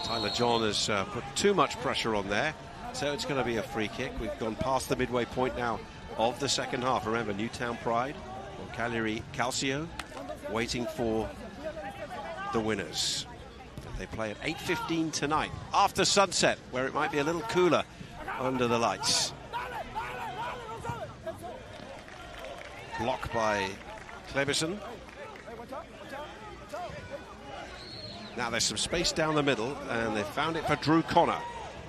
Tyler John has put too much pressure on there, so it's going to be a free kick. We've gone past the midway point now of the second half. Remember, Newtown Pride or Cagliari Calcio waiting for the winners. They play at 8:15 tonight, after sunset, where it might be a little cooler under the lights. Block by Kleberson. Now there's some space down the middle, and they found it for Drew Connor.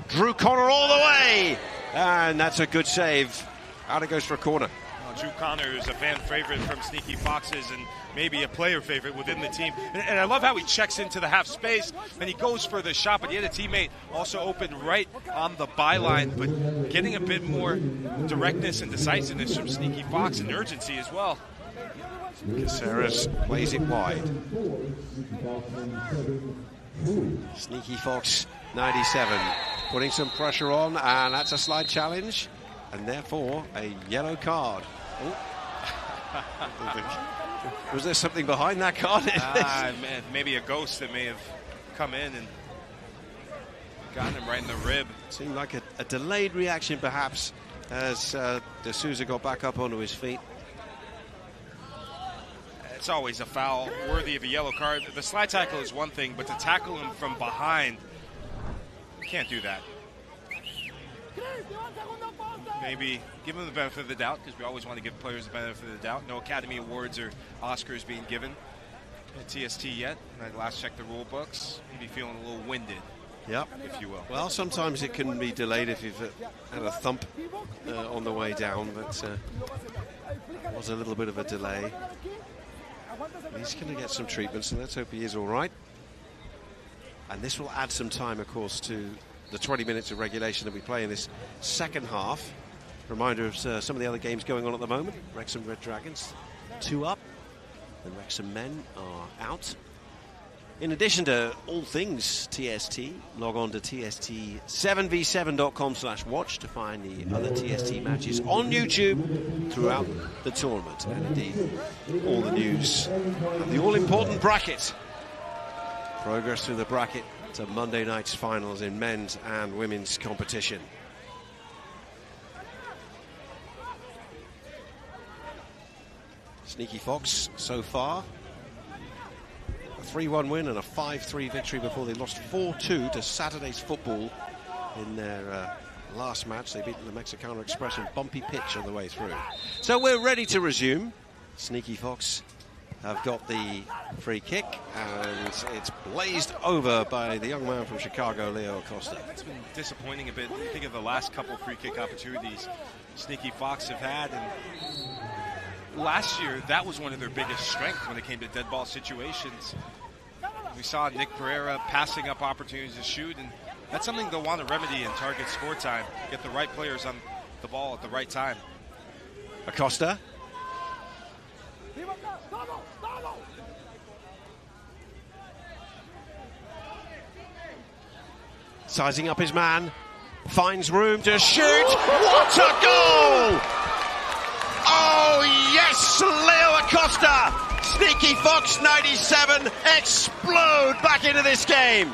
Drew Connor all the way! And that's a good save. Out it goes for a corner. Drew Connor is a fan favorite from Sneaky Foxes and maybe a player favorite within the team. And I love how he checks into the half space and he goes for the shot, but he had a teammate also open right on the byline, but getting a bit more directness and decisiveness from Sneaky Fox and urgency as well. Caceres plays it wide. Sneaky Fox, 97, putting some pressure on, and that's a slide challenge, and therefore a yellow card. Was there something behind that card? Man, maybe a ghost that may have come in and gotten him right in the rib. Seemed like a delayed reaction, perhaps, as De Souza got back up onto his feet. It's always a foul worthy of a yellow card. The slide tackle is one thing, but to tackle him from behind, you can't do that. Maybe give him the benefit of the doubt, because we always want to give players the benefit of the doubt. No Academy Awards or Oscars being given at TST yet. When I last checked the rule books, maybe feeling a little winded, yep, if you will. Well, sometimes it can be delayed if you've had a thump on the way down, but it was a little bit of a delay. He's going to get some treatment, so let's hope he is all right. And this will add some time, of course, to the 20 minutes of regulation that we play in this second half. Reminder of some of the other games going on at the moment. Wrexham Red Dragons 2 up, and Wrexham men are out. In addition to all things TST, log on to TST7v7.com/watch to find the other TST matches on YouTube throughout the tournament, and indeed all the news and the all-important bracket. Progress through the bracket to Monday night's finals in men's and women's competition. Sneaky Fox so far, a 3-1 win and a 5-3 victory before they lost 4-2 to Saturday's Football in their last match. They beat the Mexicana Express in bumpy pitch on the way through. So we're ready to resume. Sneaky Fox have got the free kick, and it's blazed over by the young man from Chicago, Leo Acosta. It's been disappointing a bit. Think of the last couple free kick opportunities Sneaky Fox have had, and last year that was one of their biggest strengths when it came to dead ball situations. We saw Nick Pereira passing up opportunities to shoot, and that's something they'll want to remedy in target score time. Get the right players on the ball at the right time. Acosta. Sizing up his man, finds room to shoot. What a goal! Oh yes, Leo Acosta! Sneaky Fox 97 explode back into this game.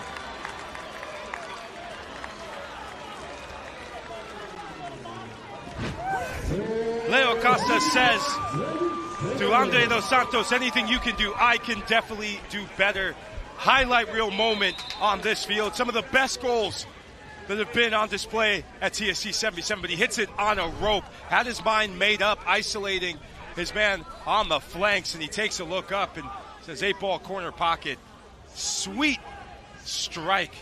Leo Acosta says to Andre Dos Santos, anything you can do, I can definitely do better. Highlight reel moment on this field. Some of the best goals that have been on display at TST 77, but he hits it on a rope. Had his mind made up, isolating his man on the flanks, and he takes a look up and says, 8-ball corner pocket. Sweet strike.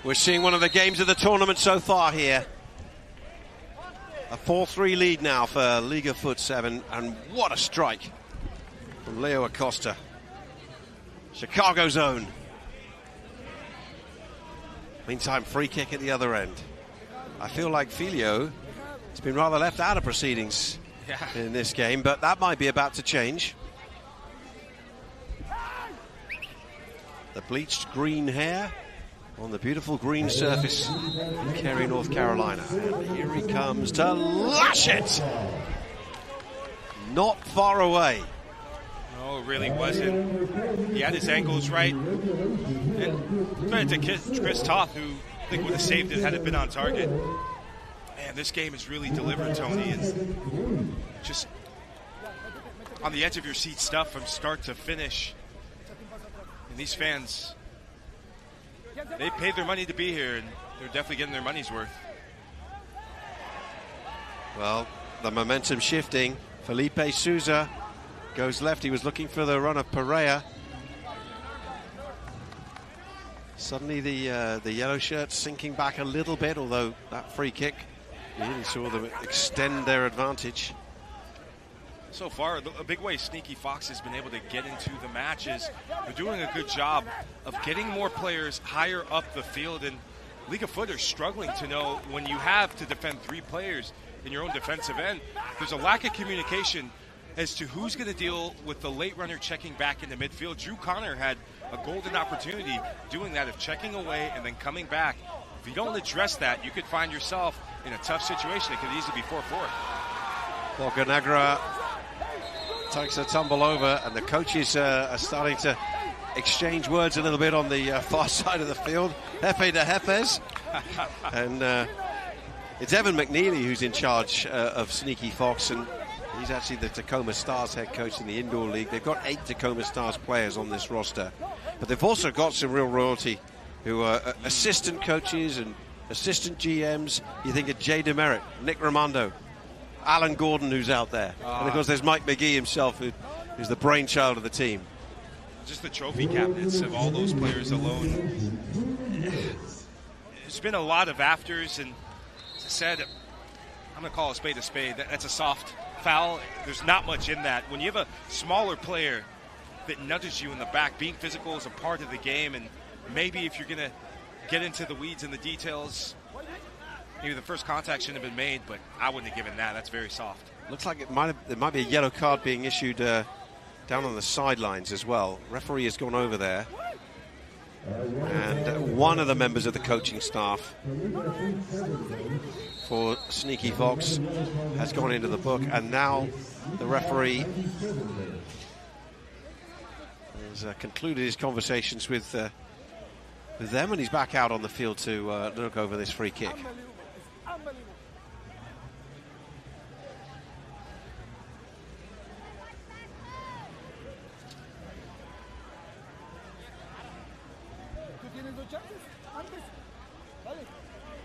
We're seeing one of the games of the tournament so far here. A 4-3 lead now for Liga Fut7, and what a strike from Leo Acosta. Chicago's own. Meantime, free kick at the other end. I feel like Filio has been rather left out of proceedings in this game, but that might be about to change. the bleached green hair on the beautiful green surface in Cary, North Carolina. And here he comes to lash it! Not far away. No, it really wasn't. He had his angles right. And credit to Chris Toth, who I think would have saved it had it been on target. Man, this game is really delivered, Tony. It's just on the edge of your seat stuff from start to finish. And these fans, they paid their money to be here, and they're definitely getting their money's worth. Well, the momentum shifting. Felipe Souza goes left. He was looking for the run of Pereira. Suddenly the yellow shirt sinking back a little bit, although that free kick, you really saw them extend their advantage. So far, a big way Sneaky Fox has been able to get into the matches. They're doing a good job of getting more players higher up the field, and Liga Fut are struggling to know when you have to defend 3 players in your own defensive end. There's a lack of communication as to who's going to deal with the late runner checking back into midfield. Drew Connor had a golden opportunity doing that, of checking away and then coming back. If you don't address that, you could find yourself in a tough situation. It could easily be 4-4. Bocanegra takes a tumble over, and the coaches are starting to exchange words a little bit on the far side of the field. Jefe de Jefes. And it's Evan McNeely who's in charge of Sneaky Fox, and he's actually the Tacoma Stars head coach in the indoor league. They've got 8 Tacoma Stars players on this roster, but they've also got some real royalty who are assistant coaches and assistant GMs. You think of Jay Demerit, Nick Raimondo, Alan Gordon, who's out there. And of course there's Mike McGee himself, who's the brainchild of the team. Just the trophy cabinets of all those players alone. There's been a lot of afters, and as I said, I'm going to call a spade a spade. That's a soft foul. There's not much in that. When you have a smaller player that nudges you in the back, being physical is a part of the game, and maybe if you're going to get into the weeds and the details, maybe the first contact shouldn't have been made, but I wouldn't have given that. That's very soft. Looks like there might be a yellow card being issued down on the sidelines as well. Referee has gone over there, and one of the members of the coaching staff for Sneaky Fox has gone into the book, and now the referee has concluded his conversations with them, and he's back out on the field to look over this free kick.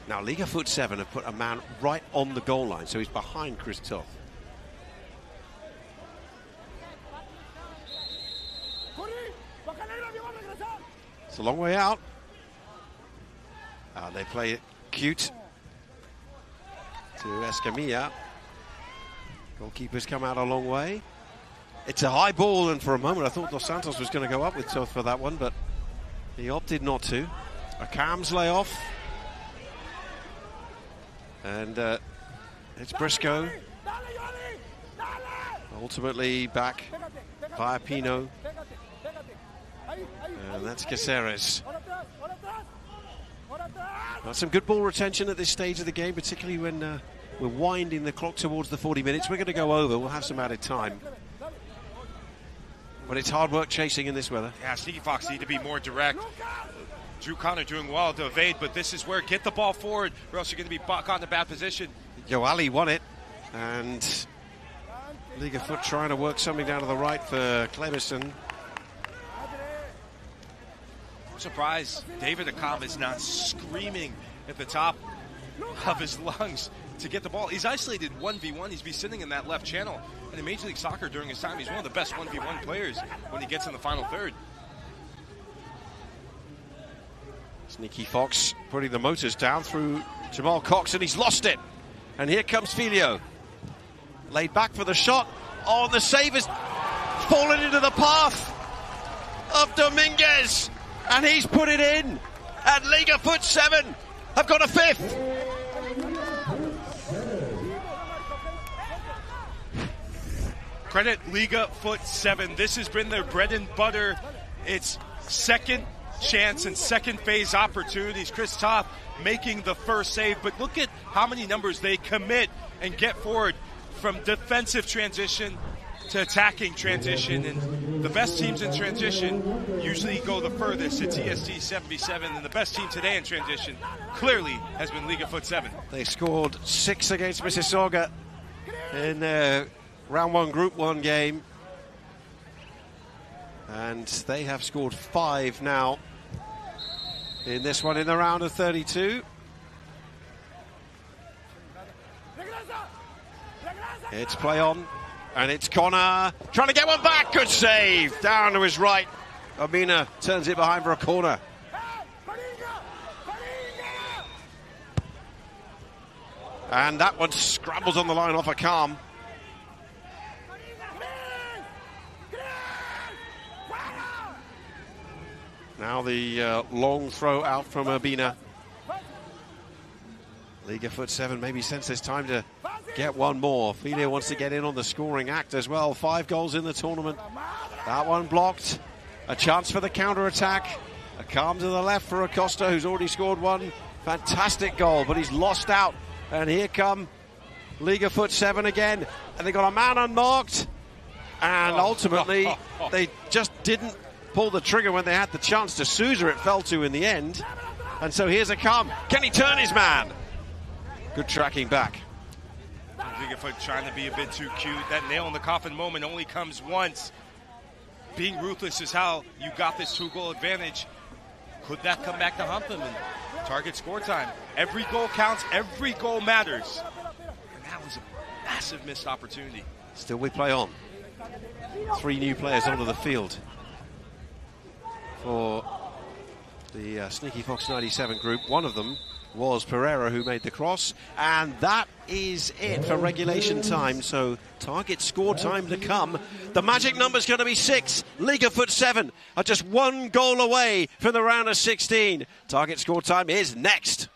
Now, Liga Fut7 have put a man right on the goal line, so he's behind Chris Toth. It's a long way out. They play it cute to Escamilla. Goalkeeper's come out a long way. It's a high ball, and for a moment I thought Dos Santos was going to go up with Toth for that one, but he opted not to. A Cams layoff. And it's Briscoe. Ultimately back via Pino. And that's Caceres. Got some good ball retention at this stage of the game, particularly when we're winding the clock towards the 40 minutes. We're going to go over. We'll have some added time. But it's hard work chasing in this weather. Yeah, Sneaky Fox need to be more direct. Drew Connor doing well to evade, but this is where get the ball forward, or else you're going to be caught in a bad position. Yoali won it, and Liga Fut trying to work something down to the right for Cleberson. I'm surprised David Akam is not screaming at the top of his lungs to get the ball. He's isolated 1v1. He's been sitting in that left channel. And in Major League Soccer during his time, he's one of the best 1v1 players when he gets in the final third. Sneaky Fox putting the motors down through Jamal Cox, and he's lost it. And here comes Filio. Laid back for the shot. Oh, the save has fallen into the path of Dominguez. And he's put it in. And Liga Fut7 have got a 5th. Credit Liga Fut7. This has been their bread and butter. It's second chance and second phase opportunities. Chris Toth making the first save, but look at how many numbers they commit and get forward from defensive transition to attacking transition, and the best teams in transition usually go the furthest at TST 7v7, and the best team today in transition clearly has been Liga Fut7. They scored 6 against Mississauga in their round 1 group 1 game, and they have scored 5 now in this one in the round of 32. It's play on, and it's Connor trying to get one back. Good save, down to his right. Amina turns it behind for a corner. And that one scrambles on the line off a calm. Now the long throw out from Urbina. Liga Fut7 maybe sense it's time to get one more. Filia wants to get in on the scoring act as well. 5 goals in the tournament. That one blocked. A chance for the counter-attack. A calm to the left for Acosta, who's already scored one. Fantastic goal, but he's lost out. And here come Liga Fut7 again. And they got a man unmarked. And ultimately, they just didn't pull the trigger when they had the chance. To Souza it fell to in the end. And so here's a calm. Can he turn his man? Good tracking back. Liga Fut trying to be a bit too cute. That nail in the coffin moment only comes once. Being ruthless is how you got this 2-goal advantage. Could that come back to hump them? And target score time. Every goal counts. Every goal matters. And that was a massive missed opportunity. Still we play on. 3 new players onto the field for the Sneaky Fox 97 group. One of them was Pereira, who made the cross, and that is it for regulation time. So target score time to come. The magic number's going to be 6. Liga Fut7 are just 1 goal away from the round of 16. Target score time is next.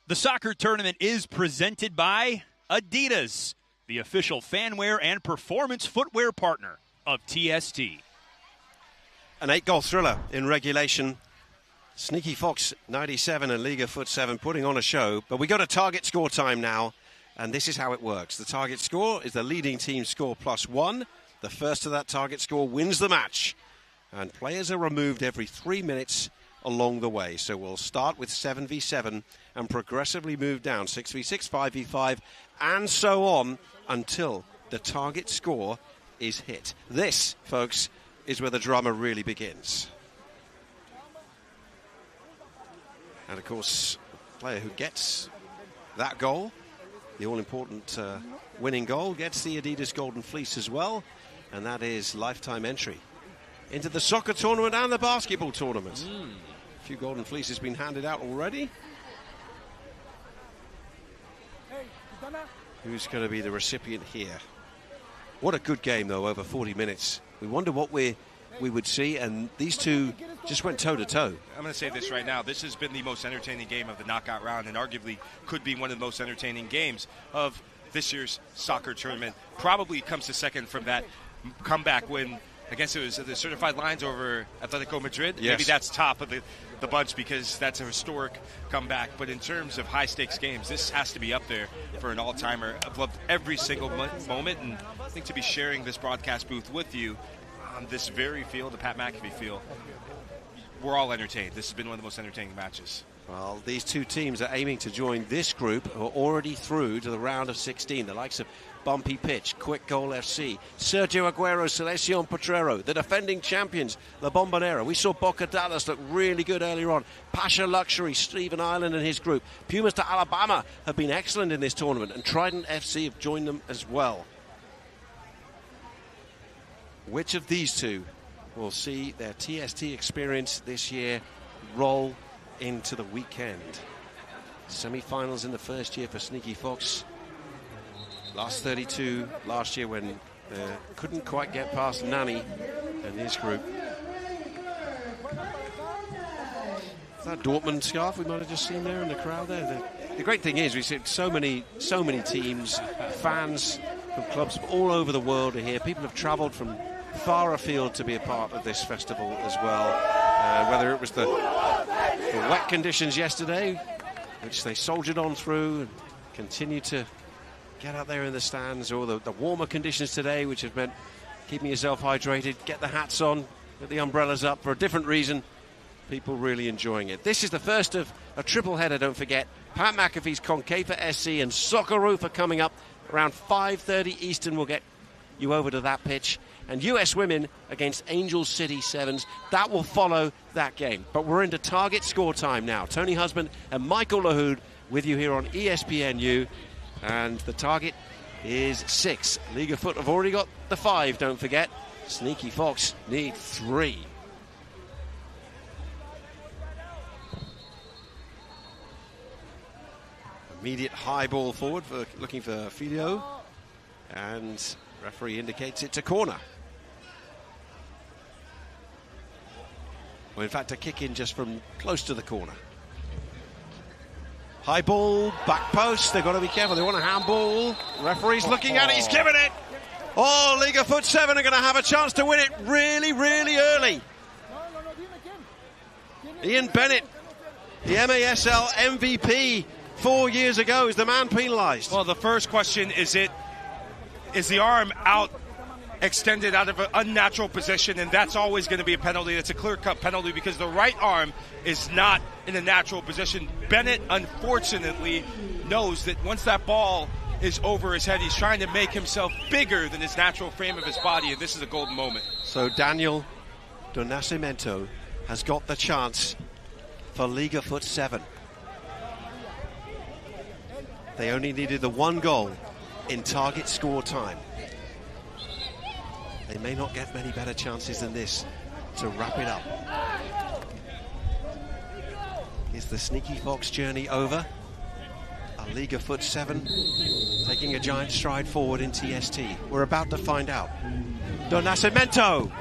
The soccer tournament is presented by Adidas, the official fanwear and performance footwear partner of TST. An 8-goal thriller in regulation. Sneaky Fox 97 and Liga Fut7 putting on a show, but we got a target score time now, and this is how it works. The target score is the leading team score +1. The first to that target score wins the match, and players are removed every 3 minutes along the way. So we'll start with 7v7 and progressively move down 6v6, 5v5, and so on until the target score is hit. This, folks, is where the drama really begins. And of course, the player who gets that goal, the all-important winning goal, gets the Adidas Golden Fleece as well, and that is lifetime entry into the soccer tournament and the basketball tournament. A few Golden Fleeces been handed out already. Who's going to be the recipient here? What a good game, though, over 40 minutes. We wonder what we would see, and these two just went toe-to-toe. I'm going to say this right now. This has been the most entertaining game of the knockout round, and arguably could be one of the most entertaining games of this year's soccer tournament. Probably comes to second from that comeback win I guess it was the certified lines over Atletico Madrid. Yes. Maybe that's top of the bunch because that's a historic comeback. But in terms of high-stakes games, this has to be up there for an all-timer. I've loved every single moment, and I think to be sharing this broadcast booth with you on this very field, the Pat McAfee field, we're all entertained. This has been one of the most entertaining matches. Well, these two teams are aiming to join this group who are already through to the round of 16. The likes of Bumpy Pitch, Quick Goal FC, Sergio Aguero, Selección Potrero, the defending champions, La Bombonera. We saw Boca Dallas look really good earlier on. Pasha Luxury, Stephen Ireland and his group. Pumas to Alabama have been excellent in this tournament, and Trident FC have joined them as well. Which of these two will see their TST experience this year roll into the weekend? Semi-finals in the first year for Sneaky Fox. Last 32 last year when couldn't quite get past Nani and his group. Is that Dortmund scarf we might have just seen there in the crowd there? The great thing is we see so many teams, fans from clubs all over the world are here. People have travelled from far afield to be a part of this festival as well. Whether it was the wet conditions yesterday, which they soldiered on through and continue to get out there in the stands, or the warmer conditions today, which have meant keeping yourself hydrated, get the hats on, get the umbrellas up for a different reason. People really enjoying it. This is the first of a triple header, don't forget. Pat McAfee's Concaifa SC and Socceroos are coming up around 5:30 Eastern. We'll get you over to that pitch. And US Women against Angel City Sevens. That will follow that game. But we're into target score time now. Tony Husband and Michael Lahoud with you here on ESPNU. And the target is 6. Liga Fut have already got the 5, don't forget. Sneaky Fox need 3. Immediate high ball forward for looking for Filio. And referee indicates it's a corner. Well, in fact, a kick in just from close to the corner. High ball, back post. They've got to be careful. They want a handball. Referee's looking at it. He's given it. Oh, Liga Fut7 are going to have a chance to win it really, really early. Ian Bennett, the MASL MVP 4 years ago, is the man penalised. Well, the first question is the arm out, extended out of an unnatural position, and that's always going to be a penalty. That's a clear-cut penalty because the right arm is not in a natural position. Bennett, unfortunately, knows that once that ball is over his head, he's trying to make himself bigger than his natural frame of his body, and this is a golden moment. So Daniel Do Nascimento has got the chance for Liga Fut7. They only needed the 1 goal in target score time. They may not get many better chances than this to wrap it up. Is the Sneaky Fox journey over? A Liga Fut7 taking a giant stride forward in TST. We're about to find out. Do Nascimento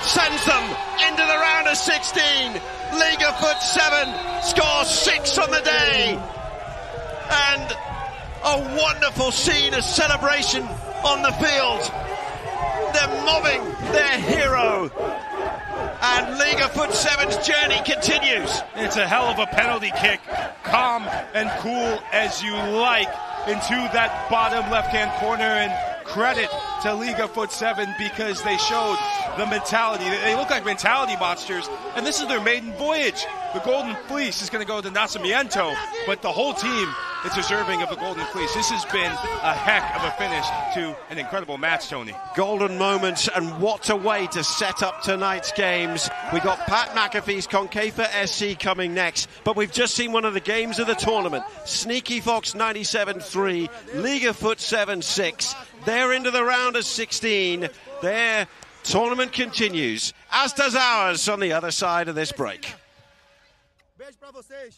sends them into the round of 16. Liga Fut7 scores 6 on the day. And a wonderful scene of celebration on the field. They're mobbing their hero. And Liga Fut7's journey continues. It's a hell of a penalty kick. Calm and cool as you like into that bottom left-hand corner. And credit to Liga Fut7 because they showed the mentality. They look like mentality monsters. And this is their maiden voyage. The Golden Fleece is going to go to Nascimento. But the whole team is deserving of the Golden Fleece. This has been a heck of a finish to an incredible match, Tony. Golden moments, and what a way to set up tonight's games. We got Pat McAfee's Concaifa SC coming next, but we've just seen one of the games of the tournament. Sneaky Fox 97-3, Liga Fut7 6. They're into the round of 16. Their tournament continues, as does ours on the other side of this break. Beijo pra vocês.